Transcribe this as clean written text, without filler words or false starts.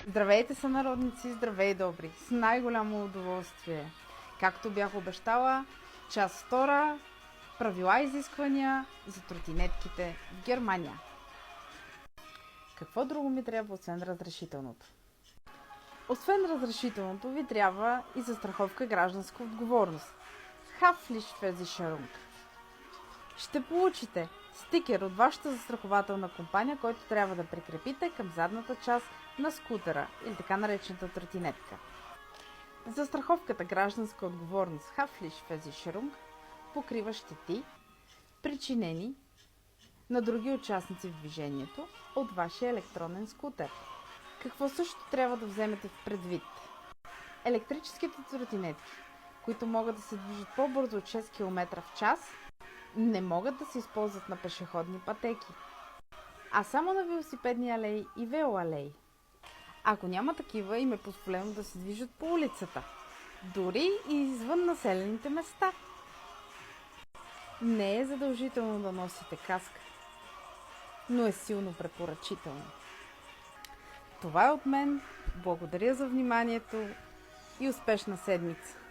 Здравейте, сънародници, здравей, добри! С най-голямо удоволствие. Както бях обещала, част втора, правила и изисквания за тротинетките в Германия. Какво друго ми трябва, освен разрешителното? Освен разрешителното ви трябва и застраховка гражданска отговорност. Haftpflichtversicherung. Ще получите стикер от вашата застрахователна компания, който трябва да прикрепите към задната част на скутера или така наречената тротинетка. Застраховката гражданска отговорност Haftpflichtversicherung покрива щети, причинени на други участници в движението от вашия електронен скутер. Какво също трябва да вземете в предвид? Електрическите тротинетки, които могат да се движат по-бързо от 6 км в час, не могат да се използват на пешеходни пътеки, а само на велосипедни алеи и велоалеи. Ако няма такива, им е позволено да се движат по улицата, дори и извън населените места. Не е задължително да носите каска, но е силно препоръчително. Това е от мен. Благодаря за вниманието и успешна седмица!